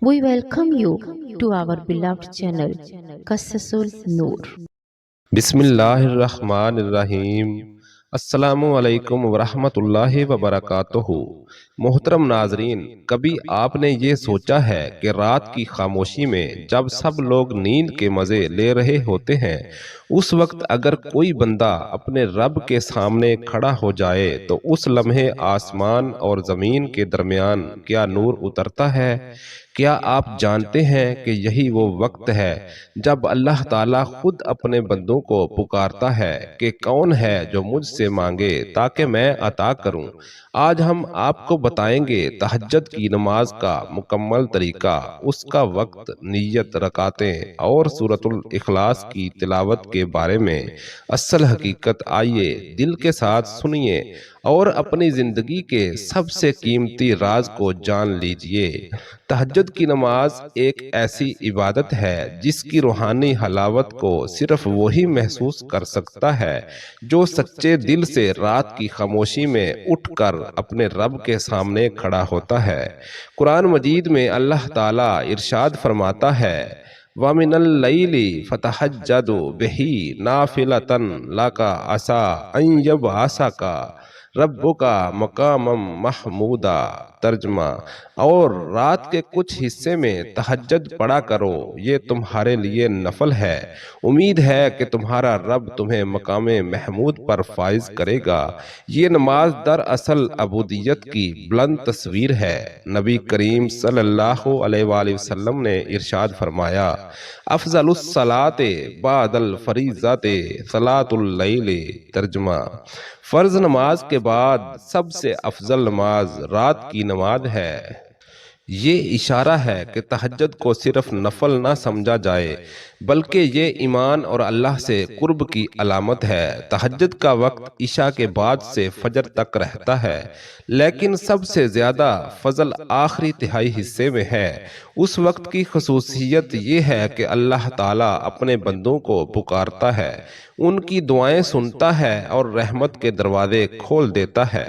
We welcome you to our beloved channel, Qasasul Noor. بسم اللہ الرحمن الرحیم۔ السلام علیکم ورحمۃ اللہ وبرکاتہ۔ محترم ناظرین، کبھی آپ نے یہ سوچا ہے کہ رات کی خاموشی میں جب سب لوگ نیند کے مزے لے رہے ہوتے ہیں، اس وقت اگر کوئی بندہ اپنے رب کے سامنے کھڑا ہو جائے تو اس لمحے آسمان اور زمین کے درمیان کیا نور اترتا ہے؟ کیا آپ جانتے ہیں کہ یہی وہ وقت ہے جب اللہ تعالیٰ خود اپنے بندوں کو پکارتا ہے کہ کون ہے جو مجھ سے مانگے تاکہ میں عطا کروں؟ آج ہم آپ کو بتائیں گے تہجد کی نماز کا مکمل طریقہ، اس کا وقت، نیت، رکعتیں اور سورۃ الاخلاص کی تلاوت کے بارے میں اصل حقیقت۔ آئیے دل کے ساتھ سنیے اور اپنی زندگی کے سب سے قیمتی راز کو جان لیجئے۔ تہجد کی نماز ایک ایسی عبادت ہے جس کی روحانی حلاوت کو صرف وہی محسوس کر سکتا ہے جو سچے دل سے رات کی خاموشی میں اٹھ کر اپنے رب کے سامنے کھڑا ہوتا ہے۔ قرآن مجید میں اللہ تعالیٰ ارشاد فرماتا ہے، وَمِنَ اللَّيْلِ فَتَہَجَّدْ بِهِ نَافِلَةً لَكَ عَسَىٰ أَن يَبْعَثَكَ ربک مقاما محمودا۔ ترجمہ، اور رات کے کچھ حصے میں تہجد پڑھا کرو، یہ تمہارے لیے نفل ہے، امید ہے کہ تمہارا رب تمہیں مقام محمود پر فائز کرے گا۔ یہ نماز دراصل عبودیت کی بلند تصویر ہے۔ نبی کریم صلی اللہ علیہ وآلہ وسلم نے ارشاد فرمایا، افضل الصلاة بعد الفریضۃ صلاۃ اللیل۔ ترجمہ، فرض نماز کے بعد سب سے افضل نماز رات کی نماز ہے۔ یہ اشارہ ہے کہ تہجد کو صرف نفل نہ سمجھا جائے بلکہ یہ ایمان اور اللہ سے قرب کی علامت ہے۔ تہجد کا وقت عشاء کے بعد سے فجر تک رہتا ہے، لیکن سب سے زیادہ فضل آخری تہائی حصے میں ہے۔ اس وقت کی خصوصیت یہ ہے کہ اللہ تعالیٰ اپنے بندوں کو پکارتا ہے، ان کی دعائیں سنتا ہے اور رحمت کے دروازے کھول دیتا ہے۔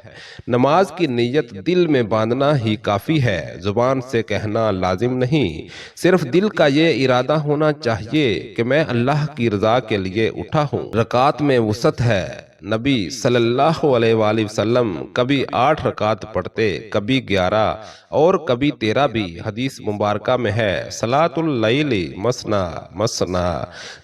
نماز کی نیت دل میں باندھنا ہی کافی ہے، زبان سے کہنا لازم نہیں۔ صرف دل کا یہ ارادہ ہونا چاہیے کہ میں اللہ کی رضا کے لیے اٹھا ہوں۔ رکعت میں وسعت ہے۔ نبی صلی اللہ علیہ وآلہ وسلم کبھی 8 رکعت پڑھتے، کبھی 11 اور کبھی 13 بھی۔ حدیث مبارکہ میں ہے، صلاۃ اللیل مثنی مثنی۔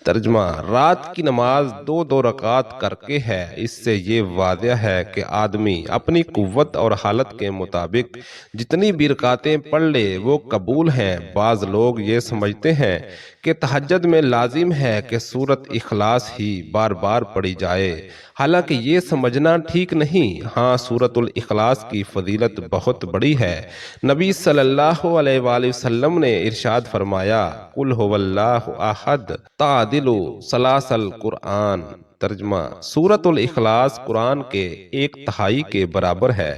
ترجمہ، رات کی نماز 2 رکعت کر کے ہے۔ اس سے یہ واضح ہے کہ آدمی اپنی قوت اور حالت کے مطابق جتنی بھی رکعتیں پڑھ لے وہ قبول ہیں۔ بعض لوگ یہ سمجھتے ہیں کہ تہجد میں لازم ہے کہ سورۃ اخلاص ہی بار بار پڑھی جائے، حالانکہ یہ سمجھنا ٹھیک نہیں۔ ہاں، سورۃ الاخلاص کی فضیلت بہت بڑی ہے۔ نبی صلی اللہ علیہ وآلہ وسلم نے ارشاد فرمایا، قل هو اللہ احد تعدل ثلاث القرآن۔ ترجمہ، سورۃ الاخلاص قرآن کے 1/3 کے برابر ہے،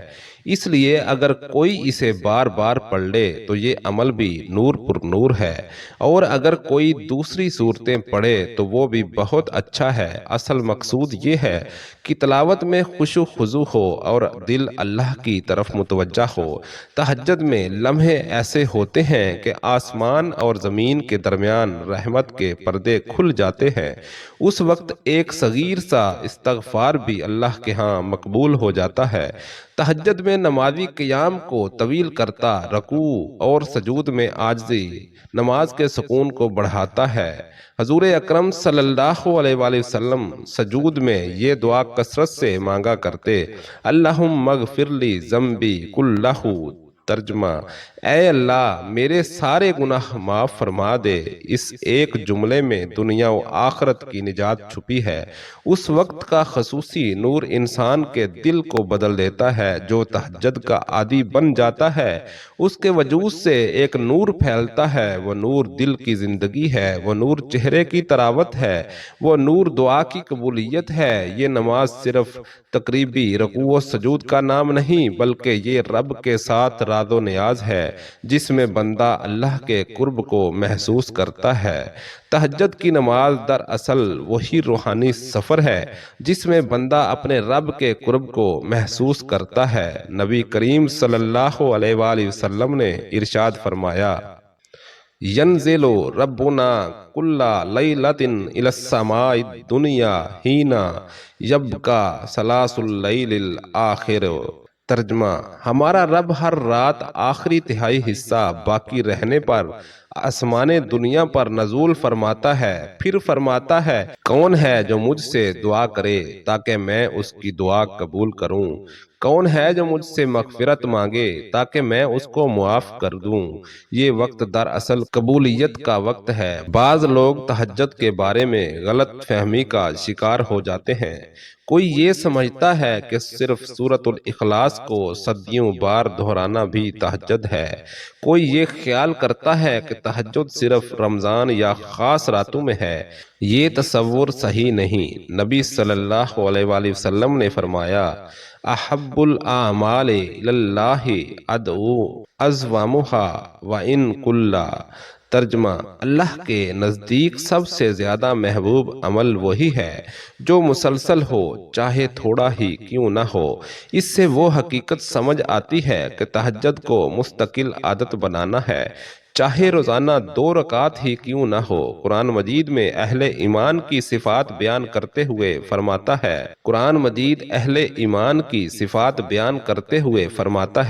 اس لیے اگر کوئی اسے بار بار پڑھ لے تو یہ عمل بھی نور پر نور ہے، اور اگر کوئی دوسری صورتیں پڑھے تو وہ بھی بہت اچھا ہے۔ اصل مقصود یہ ہے کہ تلاوت میں خشوع و خضوع ہو اور دل اللہ کی طرف متوجہ ہو۔ تہجد میں لمحے ایسے ہوتے ہیں کہ آسمان اور زمین کے درمیان رحمت کے پردے کھل جاتے ہیں۔ اس وقت ایک صغیر سا استغفار بھی اللہ کے ہاں مقبول ہو جاتا ہے۔ تہجد میں نمازی قیام کو طویل کرتا، رکوع اور سجود میں عاجزی نماز کے سکون کو بڑھاتا ہے۔ حضور اکرم صلی اللہ علیہ وآلہ وسلم سجود میں یہ دعا کثرت سے مانگا کرتے، اللہم اغفر لی ذنبی کلہ۔ ترجمہ، اے اللہ میرے سارے گناہ معاف فرما دے۔ اس ایک جملے میں دنیا و آخرت کی نجات چھپی ہے۔ اس وقت کا خصوصی نور انسان کے دل کو بدل دیتا ہے۔ جو تہجد کا عادی بن جاتا ہے اس کے وجود سے ایک نور پھیلتا ہے۔ وہ نور دل کی زندگی ہے، وہ نور چہرے کی طراوت ہے، وہ نور دعا کی قبولیت ہے۔ یہ نماز صرف تقریبی رکوع و سجود کا نام نہیں بلکہ یہ رب کے ساتھ راز و نیاز ہے جس میں بندہ اللہ کے قرب کو محسوس کرتا ہے۔ تہجد کی نماز دراصل وہی روحانی سفر ہے جس میں بندہ اپنے رب کے قرب کو محسوس کرتا ہے۔ نبی کریم صلی اللہ علیہ وآلہ وسلم نے ارشاد فرمایا، ينزل ربنا كل ليلة إلى السماء الدنيا حين يبقى ثلاث الليل الآخر۔ ترجمہ، ہمارا رب ہر رات آخری تہائی حصہ باقی رہنے پر آسمان دنیا پر نزول فرماتا ہے، پھر فرماتا ہے کون ہے جو مجھ سے دعا کرے تاکہ میں اس کی دعا قبول کروں، کون ہے جو مجھ سے مغفرت مانگے تاکہ میں اس کو معاف کر دوں۔ یہ وقت دراصل قبولیت کا وقت ہے۔ بعض لوگ تہجد کے بارے میں غلط فہمی کا شکار ہو جاتے ہیں۔ کوئی یہ سمجھتا ہے کہ صرف سورۃ الاخلاص کو صدیوں بار دہرانا بھی تہجد ہے۔ کوئی یہ خیال کرتا ہے کہ تہجد صرف رمضان یا خاص راتوں میں ہے۔ یہ تصور صحیح نہیں۔ نبی صلی اللہ علیہ وآلہ وسلم نے فرمایا، احب الاعمال الی اللہ ادعو ازوامها وان کلا۔ ترجمہ، اللہ کے نزدیک سب سے زیادہ محبوب عمل وہی ہے جو مسلسل ہو، چاہے تھوڑا ہی کیوں نہ ہو۔ اس سے وہ حقیقت سمجھ آتی ہے کہ تہجد کو مستقل عادت بنانا ہے، چاہے روزانہ 2 رکعت ہی کیوں نہ ہو۔ قرآن مجید میں اہل ایمان کی صفات بیان کرتے ہوئے فرماتا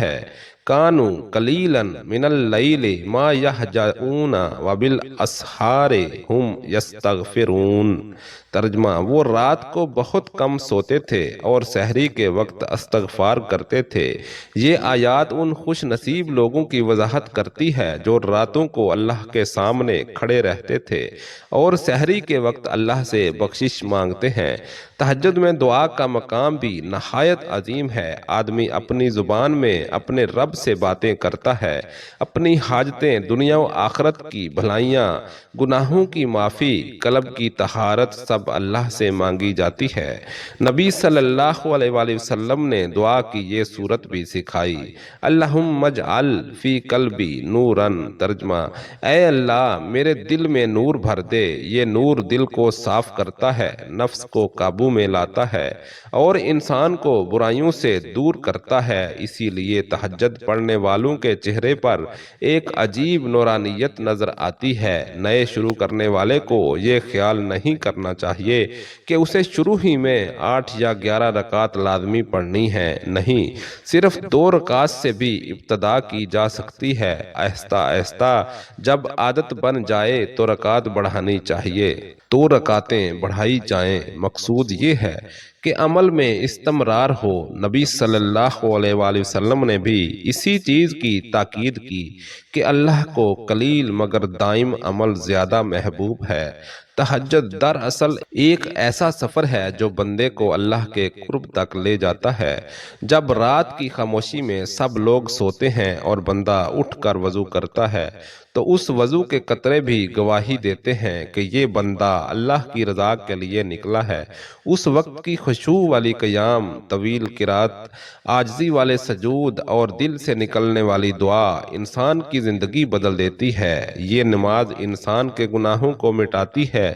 ہے کانوا قلیلا من اللیل ما یہجعون وبالاسحار ہم یستغفرون۔ ترجمہ، وہ رات کو بہت کم سوتے تھے اور سحری کے وقت استغفار کرتے تھے۔ یہ آیات ان خوش نصیب لوگوں کی وضاحت کرتی ہے جو راتوں کو اللہ کے سامنے کھڑے رہتے تھے اور سحری کے وقت اللہ سے بخشش مانگتے ہیں۔ تہجد میں دعا کا مقام بھی نہایت عظیم ہے۔ آدمی اپنی زبان میں اپنے رب سے باتیں کرتا ہے، اپنی حاجتیں، دنیا و آخرت کی بھلائیاں، گناہوں کی معافی، قلب کی طہارت سب اللہ سے مانگی جاتی ہے۔ نبی صلی اللہ علیہ وآلہ وسلم نے دعا کی یہ صورت بھی سکھائی، اللہم اجعل فی قلبی نوراً۔ ترجمہ، اے اللہ میرے دل میں نور بھر دے۔ یہ نور دل کو صاف کرتا ہے، نفس کو قابو میں لاتا ہے اور انسان کو برائیوں سے دور کرتا ہے۔ اسی لیے تہجد پڑھنے والوں کے چہرے پر ایک عجیب نورانیت نظر آتی ہے۔ نئے شروع کرنے والے کو یہ خیال نہیں کرنا چاہیے کہ اسے شروع ہی میں 8 یا 11 رکعت لازمی پڑھنی ہے۔ نہیں، صرف 2 رکعت سے بھی ابتدا کی جا سکتی ہے۔ آہستہ آہستہ جب عادت بن جائے تو رکعت بڑھانی چاہیے، 2 رکعتیں بڑھائی جائیں۔ مقصود یہ ہے کہ عمل میں استمرار ہو۔ نبی صلی اللہ علیہ وآلہ وسلم نے بھی اسی چیز کی تاکید کی کہ اللہ کو قلیل مگر دائم عمل زیادہ محبوب ہے۔ تہجد دراصل ایک ایسا سفر ہے جو بندے کو اللہ کے قرب تک لے جاتا ہے۔ جب رات کی خاموشی میں سب لوگ سوتے ہیں اور بندہ اٹھ کر وضو کرتا ہے تو اس وضو کے قطرے بھی گواہی دیتے ہیں کہ یہ بندہ اللہ کی رضا کے لیے نکلا ہے۔ اس وقت کی خشوع والی قیام، طویل قرات، عاجزی والے سجود اور دل سے نکلنے والی دعا انسان کی زندگی بدل دیتی ہے۔ یہ نماز انسان کے گناہوں کو مٹاتی ہے،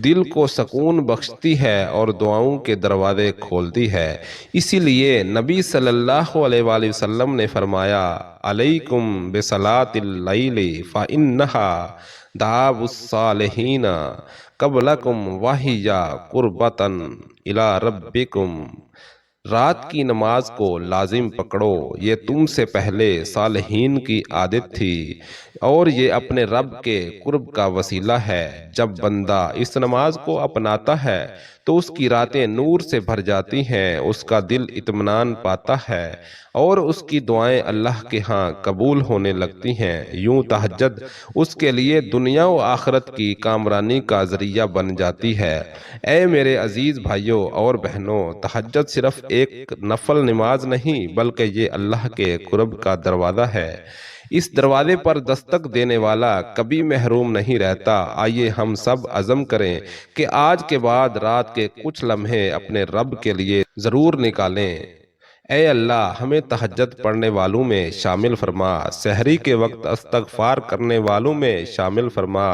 دل کو سکون بخشتی ہے اور دعاؤں کے دروازے کھولتی ہے۔ اسی لیے نبی صلی اللہ علیہ وآلہ وسلم نے فرمایا، علیکم بصلاۃ اللیل فإنہا دعاء الصالحین قبلکم وہی قربۃ الی ربکم۔ رات کی نماز کو لازم پکڑو، یہ تم سے پہلے صالحین کی عادت تھی اور یہ اپنے رب کے قرب کا وسیلہ ہے۔ جب بندہ اس نماز کو اپناتا ہے تو اس کی راتیں نور سے بھر جاتی ہیں، اس کا دل اطمینان پاتا ہے اور اس کی دعائیں اللہ کے ہاں قبول ہونے لگتی ہیں۔ یوں تہجد اس کے لیے دنیا و آخرت کی کامرانی کا ذریعہ بن جاتی ہے۔ اے میرے عزیز بھائیوں اور بہنوں، تہجد صرف ایک نفل نماز نہیں بلکہ یہ اللہ کے قرب کا دروازہ ہے۔ اس دروازے پر دستک دینے والا کبھی محروم نہیں رہتا۔ آئیے ہم سب عزم کریں کہ آج کے بعد رات کے کچھ لمحے اپنے رب کے لیے ضرور نکالیں۔ اے اللہ ہمیں تہجد پڑھنے والوں میں شامل فرما، سحری کے وقت استغفار کرنے والوں میں شامل فرما،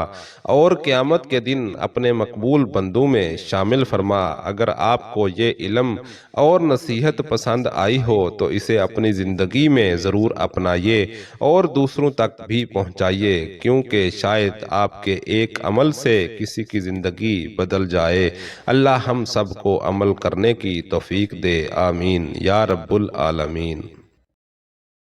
اور قیامت کے دن اپنے مقبول بندوں میں شامل فرما۔ اگر آپ کو یہ علم اور نصیحت پسند آئی ہو تو اسے اپنی زندگی میں ضرور اپنائیے اور دوسروں تک بھی پہنچائیے، کیونکہ شاید آپ کے ایک عمل سے کسی کی زندگی بدل جائے۔ اللہ ہم سب کو عمل کرنے کی توفیق دے، آمین یا رب العالمین۔